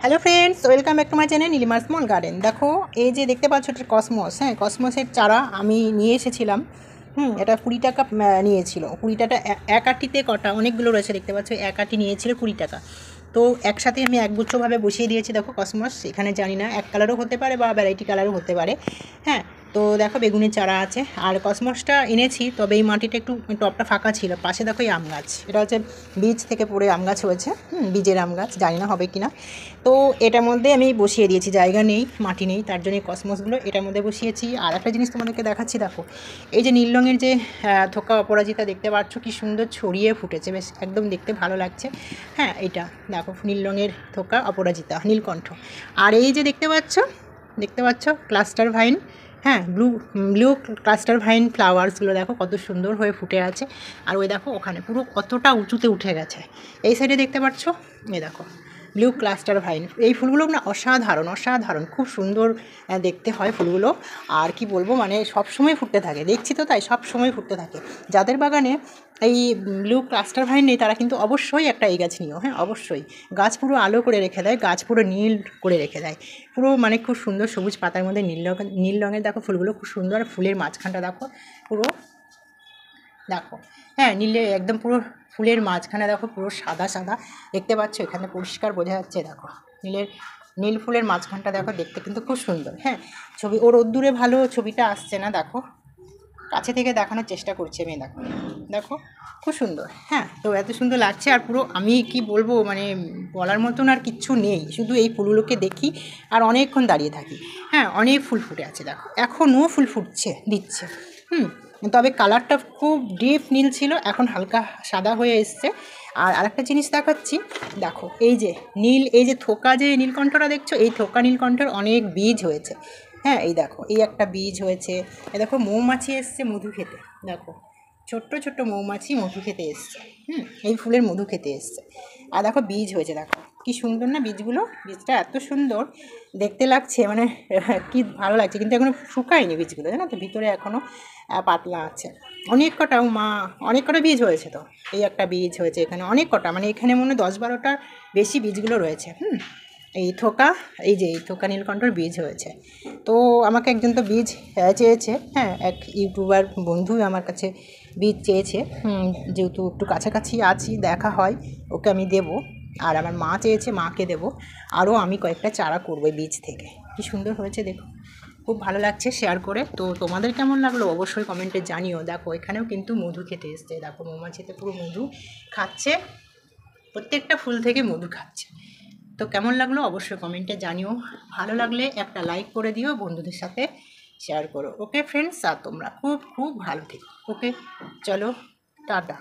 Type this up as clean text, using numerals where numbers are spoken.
Hello friends, welcome back to my channel নীলিমার small garden. দেখো এই যে দেখতে পাচ্ছ এটা কসমস। হ্যাঁ, কসমসের চারা আমি নিয়ে এসেছিলাম। এটা 20 টাকা নিয়েছিল। 20 টাকা এক আটিতে কটা অনেকগুলো রয়েছে দেখতে পাচ্ছ। এক আটি নিয়েছিল 20 টাকা। তো একসাথে আমি একগুচ্ছভাবে বসিয়ে দিয়েছি। দেখো কসমস এখানে জানি না এক কালারও হতে পারে বা ভ্যারাইটি কালারও হতে পারে। হ্যাঁ, তো দেখো বেগুনের চারা আছে আর কসমসটা এনেছি, তবে এই মাটিটা একটু টবটা ফাঁকা ছিল। পাশে দেখো এই আম গাছ, এটা হচ্ছে বীজ থেকে পড়ে আম গাছ হয়েছে। বীজের আম গাছ, জানি না হবে কি না। তো এটার মধ্যে আমি বসিয়ে দিয়েছি, জায়গা নেই, মাটি নেই, তার জন্য কসমসগুলো এটার মধ্যে বসিয়েছি। আর একটা জিনিস তোমাদেরকে দেখাচ্ছি, দেখো এই যে নীল রঙের যে থোকা অপরাজিতা দেখতে পাচ্ছ, কি সুন্দর ছড়িয়ে ফুটেছে, বেশ একদম দেখতে ভালো লাগছে। হ্যাঁ, এটা দেখো নীল রঙের থোকা অপরাজিতা, নীলকণ্ঠ। আর এই যে দেখতে পাচ্ছ ক্লাস্টার ভাইন। হ্যাঁ, ব্লু ক্লাস্টার ভাইন ফ্লাওয়ার্সগুলো দেখো কত সুন্দর হয়ে ফুটে আছে। আর ওই দেখো ওখানে পুরো কতটা উঁচুতে উঠে গেছে। এই সাইডে দেখতে পাচ্ছ, এই দেখো ব্লু ক্লাস্টার ভাইন। এই ফুলগুলো না অসাধারণ খুব সুন্দর দেখতে হয় ফুলগুলো। আর কি বলবো, মানে সবসময় ফুটতে থাকে, দেখছি তো তাই সবসময় ফুটতে থাকে। যাদের বাগানে এই ব্লু ক্লাস্টার ভাইন নেই তারা কিন্তু অবশ্যই একটা এই গাছ নিও। হ্যাঁ, অবশ্যই। গাছ পুরো আলো করে রেখে দেয়, গাছ পুরো নীল করে রেখে দেয়, পুরো মানে খুব সুন্দর সবুজ পাতার মধ্যে নীল রঙের দেখো ফুলগুলো খুব সুন্দর। ফুলের মাঝখানটা দেখো পুরো, দেখো হ্যাঁ নীলে একদম পুরো ফুলের মাঝখানে দেখো পুরো সাদা দেখতে পাচ্ছ, এখানে পরিষ্কার বোঝা যাচ্ছে। দেখো নীল ফুলের মাঝখানটা দেখো, দেখতে কিন্তু খুব সুন্দর। হ্যাঁ, ছবি ওর রোদ্দুরে ভালো ছবিটা আসছে না, দেখো কাছে থেকে দেখানোর চেষ্টা করছি আমি। দেখো দেখো খুব সুন্দর। হ্যাঁ, তো এত সুন্দর লাগছে। আর পুরো আমি কি বলবো, মানে বলার মতন আর কিচ্ছু নেই, শুধু এই ফুলগুলোকে দেখি আর অনেকক্ষণ দাঁড়িয়ে থাকি। হ্যাঁ, অনেক ফুল ফুটে আছে, দেখো এখনও ফুল দিচ্ছে। তবে কালারটা খুব ডিপ নীল ছিল, এখন হালকা সাদা হয়ে এসছে। আর আরেকটা জিনিস দেখাচ্ছি, দেখো এই যে থোকা যে নীলকণ্ঠটা দেখছো, এই থোকা নীলকণ্ঠের অনেক বীজ হয়েছে। হ্যাঁ, এই দেখো এই একটা বীজ হয়েছে। এই দেখো মৌমাছি এসছে মধু খেতে, দেখো ছোট্ট মৌমাছি মধু খেতে এসছে। এই ফুলের মধু খেতে এসছে। আর দেখো বীজ হয়েছে, দেখো কি সুন্দর না বীজটা এত সুন্দর দেখতে লাগছে, মানে কি ভালো লাগছে। কিন্তু এখনো শুকায়নি বীজগুলো, জানো তো, ভিতরে এখনও পাতলা আছে। অনেক কটা বীজ হয়েছে। তো এই একটা বীজ হয়েছে, এখানে অনেক কটা, মানে এখানে মনে হয় 10-12টার বেশি বীজগুলো রয়েছে। এই থোকা নীলকণ্ঠর বীজ হয়েছে। তো আমাকে একজন তো বীজ চেয়েছে। হ্যাঁ, এক ইউটিউবার বন্ধু আমার কাছে বীজ চেয়েছে। যেহেতু একটু কাছাকাছি আছি, দেখা হয়, ওকে আমি দেবো। আর আমার মা চেয়েছে, মাকে দেবো। আরও আমি কয়েকটা চারা করবো বীজ থেকে। কি সুন্দর হয়েছে দেখো, খুব ভালো লাগছে শেয়ার করে। তো তোমাদের কেমন লাগলো অবশ্যই কমেন্টে জানিও। দেখো এখানেও কিন্তু মধু খেতে এসছে, দেখো মৌমাছিতে পুরো মধু খাচ্ছে, প্রত্যেকটা ফুল থেকে মধু খাচ্ছে। তো কেমন লাগলো অবশ্যই কমেন্টে জানিও। ভালো লাগলে একটা লাইক করে দিও, বন্ধুদের সাথে শেয়ার করো। ওকে ফ্রেন্ডস, আর তোমরা খুব ভালো থেকো। ওকে, চলো টাটা।